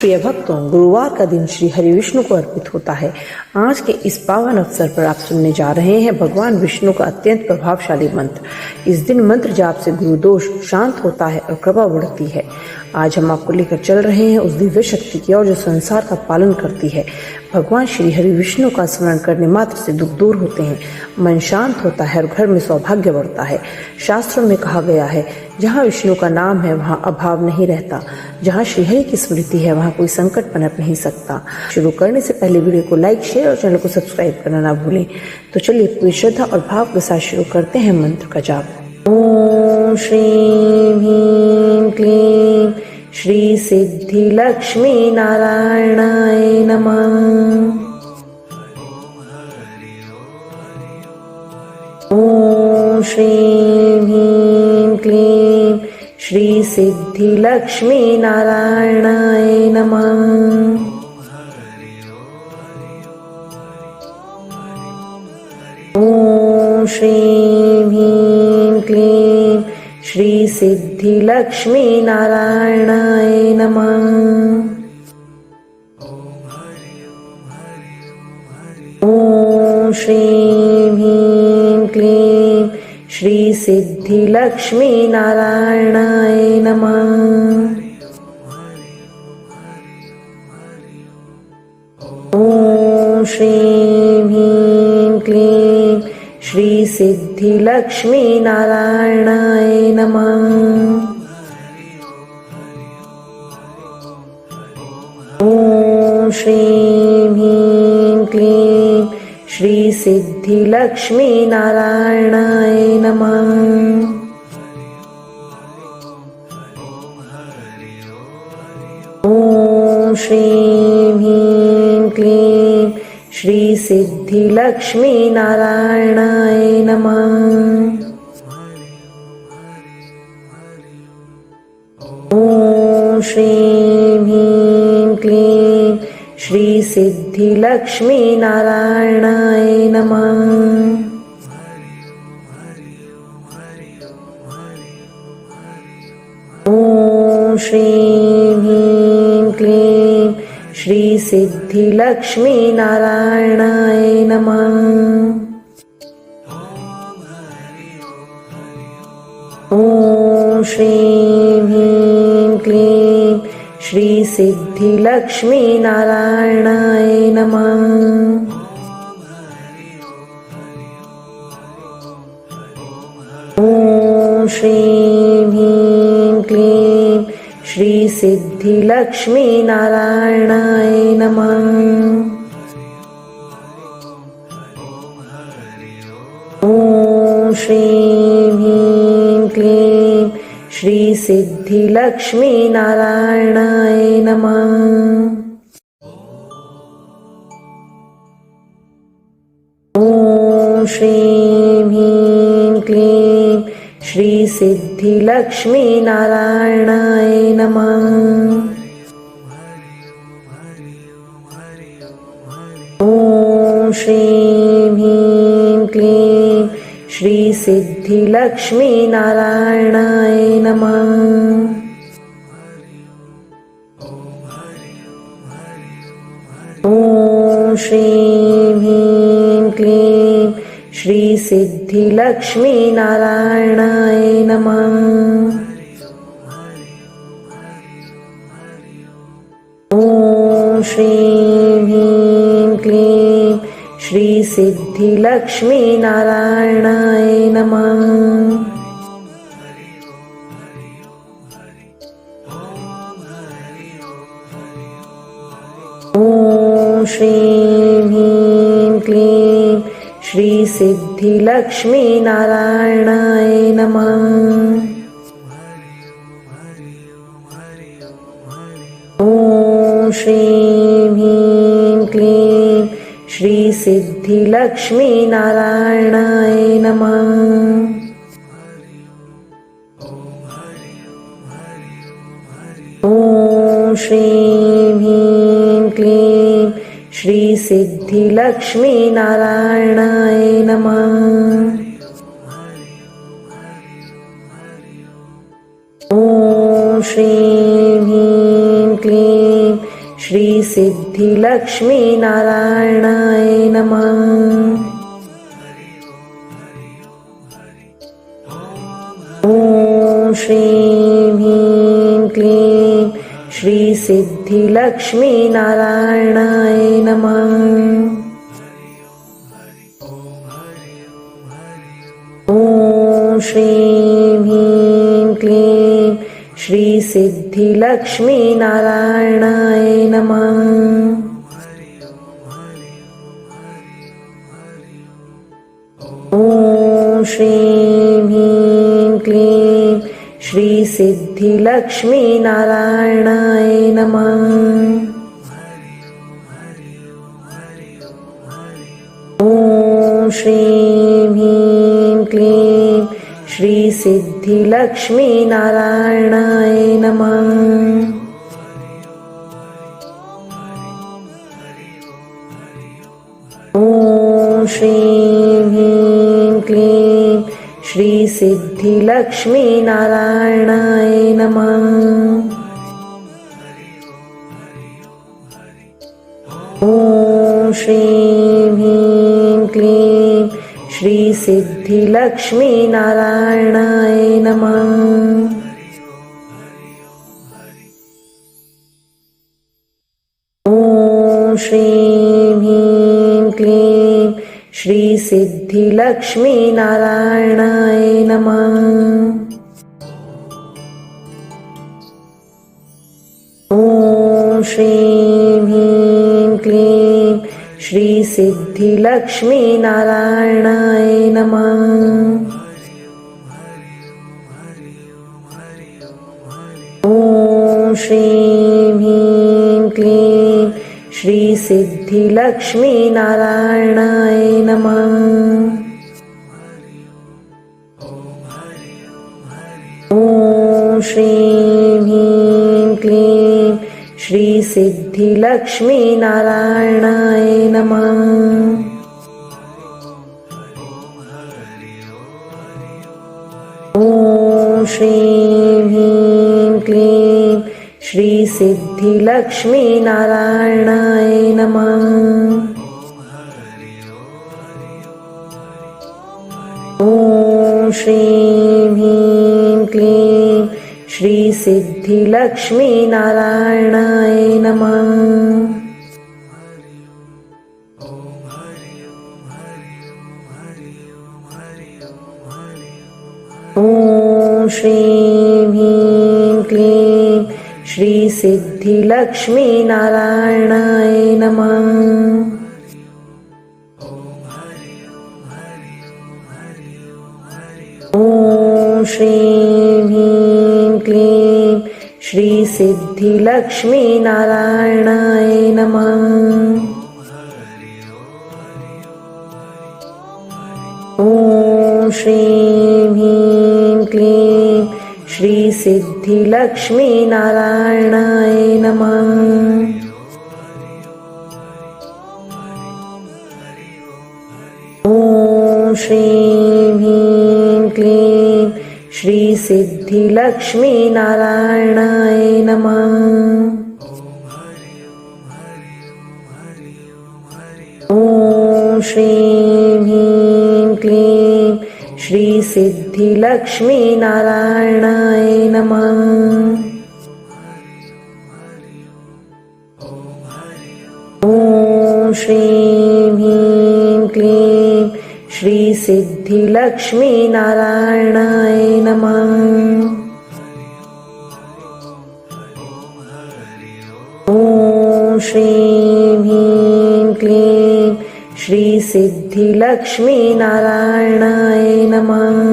प्रिय भक्तों, गुरुवार का दिन श्री हरि विष्णु को अर्पित होता है। आज के इस पावन अवसर पर आप सुनने जा रहे हैं भगवान विष्णु का अत्यंत प्रभावशाली मंत्र। इस दिन मंत्र जाप से गुरु दोष शांत होता है और कृपा बढ़ती है। आज हम आपको लेकर चल रहे हैं उस दिव्य शक्ति की ओर जो संसार का पालन करती है। भगवान श्री हरि विष्णु का स्मरण करने मात्र से दुख दूर होते हैं, मन शांत होता है और घर में सौभाग्य बढ़ता है। शास्त्रों में कहा गया है, जहाँ विष्णु का नाम है वहाँ अभाव नहीं रहता, जहाँ श्री हरि की स्मृति है वहाँ कोई संकट पनप नहीं सकता। शुरू करने से पहले वीडियो को लाइक, शेयर और चैनल को सब्सक्राइब करना ना भूलें। तो चलिए पूरी श्रद्धा और भाव के साथ शुरू करते हैं मंत्र का जाप। ओम श्रीं ह्रीं क्लीं श्री सिद्धि लक्ष्मी नारायणाय नमः। ओम श्रीं ह्रीं क्लीं श्री सिद्धि लक्ष्मी नारायणाय नमः। ओम श्रीं ह्रीं क्लीं श्री सिद्धि लक्ष्मी नारायणाय नमः। ओम श्रीं ह्रीं क्लीं श्री सिद्धि लक्ष्मी नारायणाय नमः। ओम श्रीं ह्रीं क्लीं श्री सिद्धि लक्ष्मी नारायणाय नमः। ओम श्रीं ह्रीं क्लीं श्री सिद्धि लक्ष्मी नारायणाय नमः। ओम श्रीं ह्रीं क्लीं श्री सिद्धि लक्ष्मी नारायणाय नमः। ओम श्रीं ह्रीं क्लीं श्री सिद्धि लक्ष्मी नारायणाय नमः। ओम श्रीं ह्रीं क्लीं श्री सिद्धि लक्ष्मी नारायणाय नमः। ओम श्रीं ह्रीं क्लीं श्री सिद्धि लक्ष्मी नारायणाय नमः। ओम श्रीं ह्रीं क्लीं श्री सिद्धि लक्ष्मी नारायणाय नमः। ओम श्रीं ह्रीं क्लीं श्री सिद्धि लक्ष्मी नारायणाय नमः। ओम श्रीं ह्रीं क्लीं श्री सिद्धि लक्ष्मी नारायणाय नमः। ओम श्रीं ह्रीं क्लीं श्री सिद्धि लक्ष्मी नारायणाय नमः। ओम श्रीं ह्रीं क्लीं श्री सिद्धि लक्ष्मी नारायणाय नमः। ओम श्रीं ह्रीं क्लीं श्री सिद्धि लक्ष्मी नारायणाय नमः। ओम श्रीं ह्रीं क्लीं श्री सिद्धि लक्ष्मी नारायणाय नमः। ओम श्रीं ह्रीं क्लीं श्री सिद्धि लक्ष्मी नारायणाय नमः। ओम श्रीं ह्रीं क्लीं श्री सिद्धि लक्ष्मी नारायणाय नमः। ओम श्रीं ह्रीं क्लीं श्री सिद्धिलक्ष्मी नारायणाय नमः। ओम श्रीं ह्रीं क्लीं श्री सिद्धिलक्ष्मी नारायणाय नमः। ओम श्रीं ह्रीं क्लीं श्री सिद्धिलक्ष्मी नारायणाय नमः। ओम श्रीं ह्रीं क्लीं श्री सिद्धिलक्ष्मी नारायणाय नमः। ओम श्रीं ह्रीं क्लीं श्री सिद्धिलक्ष्मी नारायणाय नमः। ओम श्रीं ह्रीं क्लीं श्री सिद्धिलक्ष्मी नारायणाय नमः। ओम श्रीं ह्रीं क्लीं श्री सिद्धिलक्ष्मी नारायणाय नमः। ओम श्रीं ह्रीं क्लीं श्री सिद्धिलक्ष्मी नारायणाय नमः। ओम श्रीं ह्रीं क्लीं श्री सिद्धिलक्ष्मी नारायणाय नमः। ओम श्रीं ह्रीं क्लीं श्री सिद्धिलक्ष्मी नारायणाय नमः। ओम श्रीं ह्रीं क्लीं श्री सिद्धिलक्ष्मी नारायणाय नमः। ओम श्रीं ह्रीं क्लीं श्री सिद्धिलक्ष्मी नारायणाय नमः। ओम श्रीं ह्रीं क्लीं श्री सिद्धिलक्ष्मी नारायणाय नमः। ओम श्रीं ह्रीं क्लीं श्री सिद्धिलक्ष्मी नारायणाय नमः। ओम श्रीं ह्रीं क्लीं श्री सिद्धिलक्ष्मी नारायणाय नमः। ओम श्रीं ह्रीं क्लीं श्री सिद्धिलक्ष्मी नारायणाय नमः। ओम श्रीं ह्रीं क्लीं श्री सिद्धिलक्ष्मी नारायणाय नमः। ओम श्रीं ह्रीं क्लीं श्री सिद्धिलक्ष्मी नारायणाय नमः। ओम श्रीं ह्रीं क्लीं श्री सिद्धिलक्ष्मी नारायणाय नमः। ओम श्रीं ह्रीं क्लीं श्री सिद्धिलक्ष्मी नारायणाय नमः।